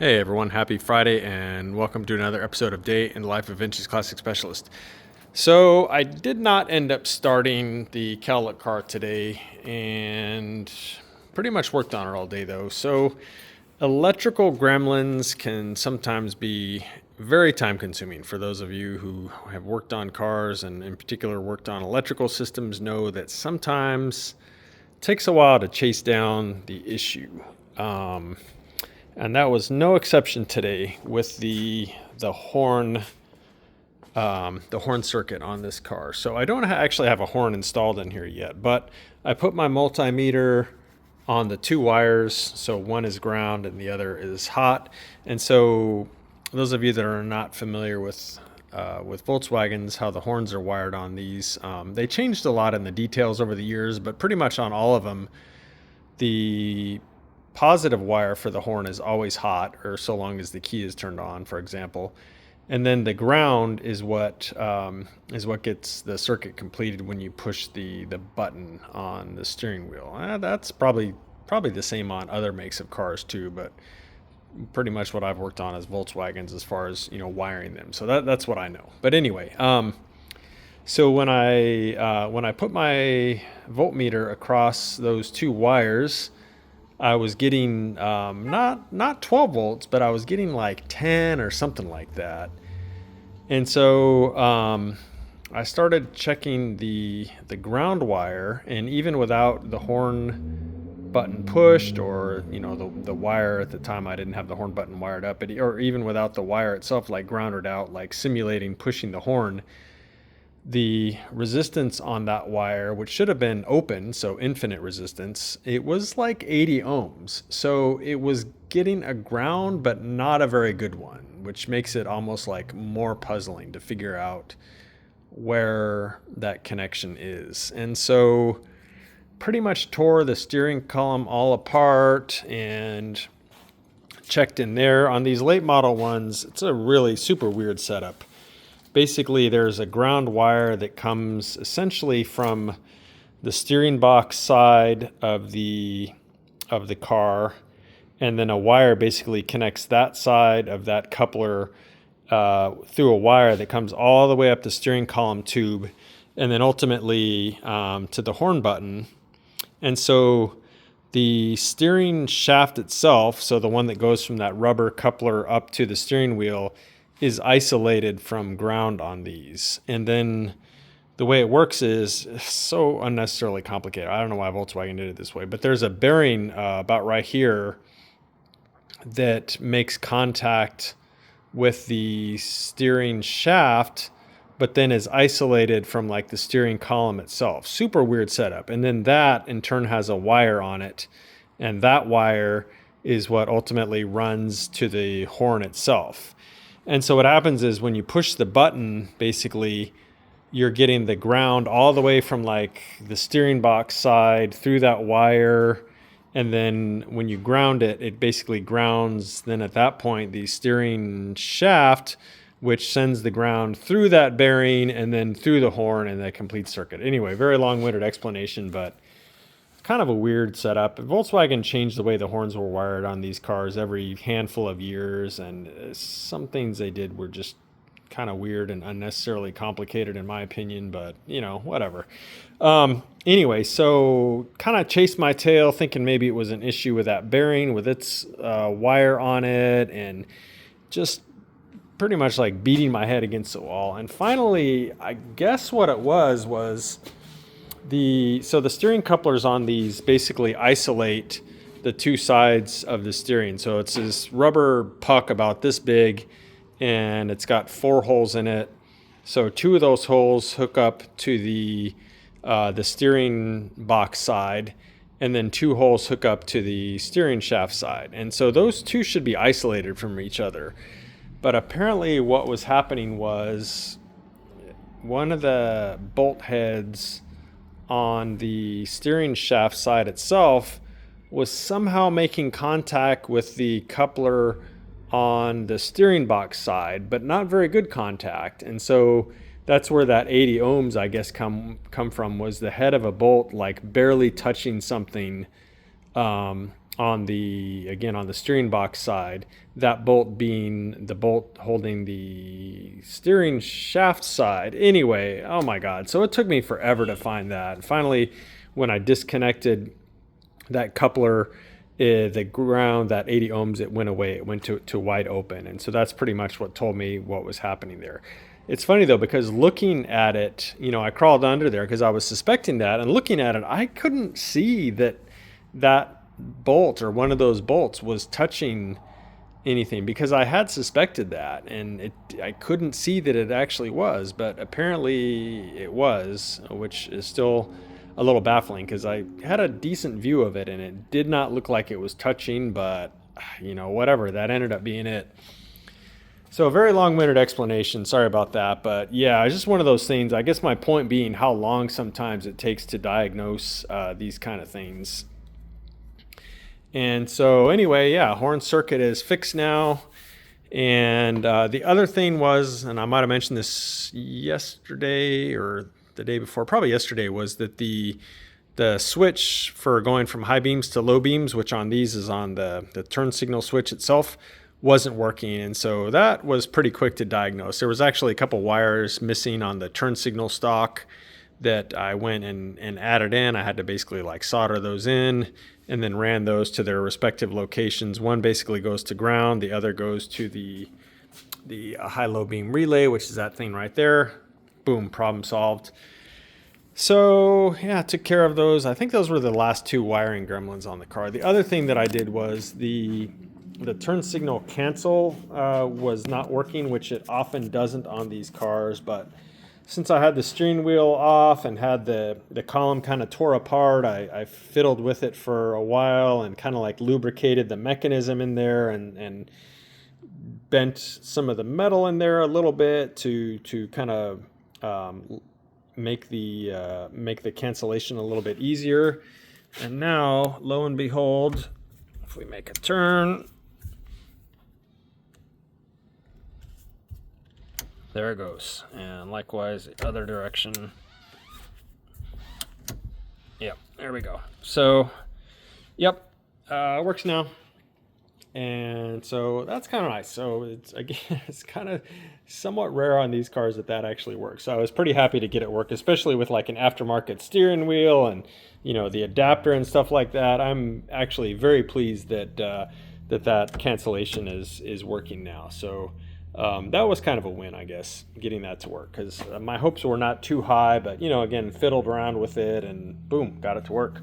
Hey everyone, happy Friday and welcome to another episode of Day in the Life of Vintage Classic Specialist. So I did not end up starting the cowlet car today and pretty much worked on it all day though. So electrical gremlins can sometimes be very time consuming. For those of you who have worked on cars and in particular worked on electrical systems know that sometimes it takes a while to chase down the issue. And that was no exception today with the horn circuit on this car. So I don't actually have a horn installed in here yet, but I put my multimeter on the two wires. So one is ground and the other is hot. And so those of you that are not familiar with Volkswagens, how the horns are wired on these, they changed a lot in the details over the years, but pretty much on all of them, the positive wire for the horn is always hot, or so long as the key is turned on, for example. And then the ground is what gets the circuit completed when you push the button on the steering wheel. That's probably the same on other makes of cars too, but pretty much what I've worked on is Volkswagens as far as wiring them. So that's what I know. But anyway, so when I put my voltmeter across those two wires, I was getting not 12 volts, but I was getting like 10 or something like that. And so I started checking the ground wire, and even without the horn button pushed, or the wire at the time, I didn't have the horn button wired up, or even without the wire itself like grounded out, like simulating pushing the horn, the resistance on that wire, which should have been open, so infinite resistance, it was like 80 ohms. So it was getting a ground, but not a very good one, which makes it almost like more puzzling to figure out where that connection is. And so pretty much tore the steering column all apart and checked in there. On these late model ones, it's a really super weird setup. Basically, there's a ground wire that comes essentially from the steering box side of the car, and then a wire basically connects that side of that coupler through a wire that comes all the way up the steering column tube, and then ultimately to the horn button. And so the steering shaft itself, so the one that goes from that rubber coupler up to the steering wheel, is isolated from ground on these. And then the way it works is so unnecessarily complicated. I don't know why Volkswagen did it this way, but there's a bearing about right here that makes contact with the steering shaft, but then is isolated from like the steering column itself. Super weird setup. And then that in turn has a wire on it, and that wire is what ultimately runs to the horn itself. And so what happens is when you push the button, basically you're getting the ground all the way from like the steering box side through that wire. And then when you ground it, it basically grounds then at that point the steering shaft, which sends the ground through that bearing and then through the horn and that complete circuit. Anyway, very long-winded explanation, but kind of a weird setup. Volkswagen changed the way the horns were wired on these cars every handful of years, and some things they did were just kind of weird and unnecessarily complicated in my opinion, but whatever. Anyway, so kind of chased my tail thinking maybe it was an issue with that bearing with its wire on it, and just pretty much like beating my head against the wall. And finally, I guess what it was the steering couplers on these basically isolate the two sides of the steering. So it's this rubber puck about this big, and it's got 4 holes in it. So 2 of those holes hook up to the steering box side, and then 2 holes hook up to the steering shaft side. And so those two should be isolated from each other. But apparently what was happening was one of the bolt heads on the steering shaft side itself was somehow making contact with the coupler on the steering box side, but not very good contact. And so that's where that 80 ohms, I guess, come from, was the head of a bolt like barely touching something on on the, again, on the steering box side, that bolt being the bolt holding the steering shaft side. Anyway, oh my God. So it took me forever to find that. And finally, when I disconnected that coupler, the ground, that 80 ohms, it went away. It went to wide open. And so that's pretty much what told me what was happening there. It's funny though, because looking at it, I crawled under there because I was suspecting that, and looking at it, I couldn't see that bolt, or one of those bolts, was touching anything, because I had suspected that, and I couldn't see that it actually was, but apparently it was, which is still a little baffling because I had a decent view of it and it did not look like it was touching, but whatever, that ended up being it. So a very long-winded explanation, sorry about that, but yeah, it's just one of those things. I guess my point being how long sometimes it takes to diagnose these kind of things. And so anyway, yeah, horn circuit is fixed now. And the other thing was, and I might have mentioned this yesterday or the day before, probably yesterday, was that the switch for going from high beams to low beams, which on these is on the turn signal switch itself, wasn't working. And so that was pretty quick to diagnose. There was actually a couple wires missing on the turn signal stock that I went and added in. I had to basically like solder those in and then ran those to their respective locations. One basically goes to ground, the other goes to the high-low beam relay, which is that thing right there. Boom, problem solved. So yeah, I took care of those. I think those were the last two wiring gremlins on the car. The other thing that I did was the turn signal cancel was not working, which it often doesn't on these cars, but since I had the steering wheel off and had the column kind of tore apart, I fiddled with it for a while and kind of like lubricated the mechanism in there and bent some of the metal in there a little bit to kind of make the cancellation a little bit easier. And now, lo and behold, if we make a turn, there it goes. And likewise, the other direction. Yep, there we go. So, yep, works now. And so that's kind of nice. So it's, again, it's kind of somewhat rare on these cars that actually works. So I was pretty happy to get it work, especially with like an aftermarket steering wheel and, the adapter and stuff like that. I'm actually very pleased that that cancellation is working now. So that was kind of a win, I guess, getting that to work, because my hopes were not too high, but again, fiddled around with it and boom, got it to work.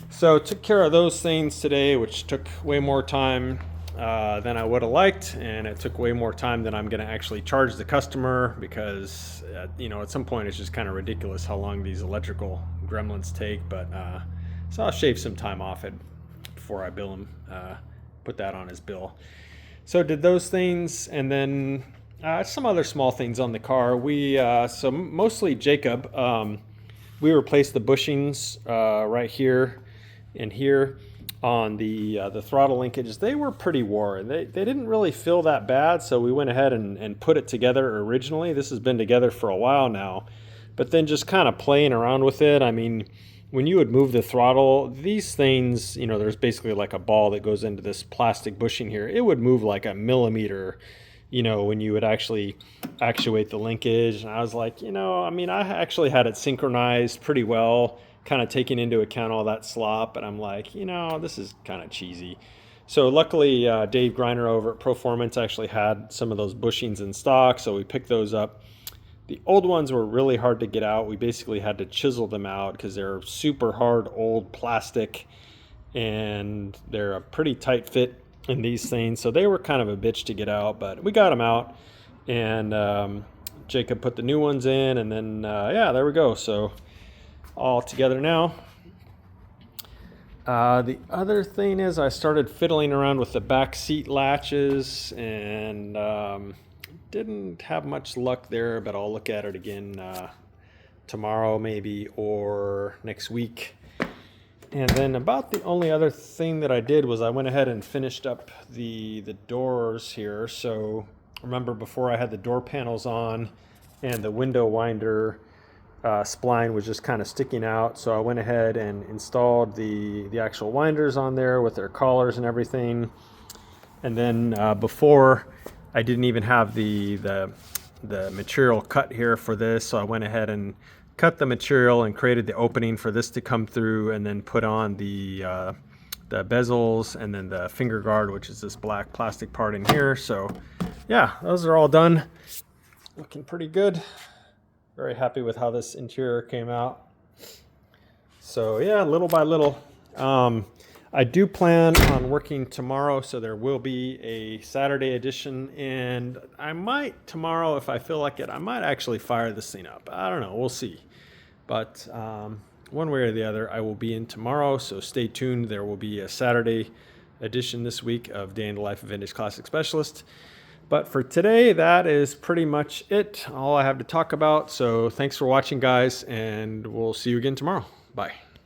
So took care of those things today, which took way more time than I would have liked, and it took way more time than I'm going to actually charge the customer, because at some point it's just kind of ridiculous how long these electrical gremlins take. But so I'll shave some time off it before I bill him, put that on his bill. So did those things, and then some other small things on the car. So mostly Jacob, we replaced the bushings right here and here on the throttle linkages. They were pretty worn. They didn't really feel that bad, so we went ahead and put it together originally. This has been together for a while now, but then just kind of playing around with it. I mean, when you would move the throttle, these things, there's basically like a ball that goes into this plastic bushing here. It would move like a millimeter, when you would actually actuate the linkage. And I was like, I actually had it synchronized pretty well, kind of taking into account all that slop. But I'm like, this is kind of cheesy. So luckily, Dave Griner over at Performance actually had some of those bushings in stock, so we picked those up. The old ones were really hard to get out. We basically had to chisel them out because they're super hard old plastic, and they're a pretty tight fit in these things. So they were kind of a bitch to get out, but we got them out. And Jacob put the new ones in, and then, yeah, there we go. So all together now. The other thing is I started fiddling around with the back seat latches, and didn't have much luck there, but I'll look at it again tomorrow maybe, or next week. And then about the only other thing that I did was I went ahead and finished up the doors here. So remember, before I had the door panels on and the window winder, spline was just kind of sticking out. So I went ahead and installed the actual winders on there with their collars and everything. And then before, I didn't even have the material cut here for this, so I went ahead and cut the material and created the opening for this to come through, and then put on the bezels and then the finger guard, which is this black plastic part in here. So yeah, those are all done. Looking pretty good. Very happy with how this interior came out. So yeah, little by little. I do plan on working tomorrow, so there will be a Saturday edition, and I might tomorrow, if I feel like it, I might actually fire this thing up. I don't know, we'll see. But one way or the other, I will be in tomorrow, so stay tuned. There will be a Saturday edition this week of Day in the Life of Vintage Classic Specialist. But for today, that is pretty much it, all I have to talk about. So thanks for watching, guys, and we'll see you again tomorrow. Bye.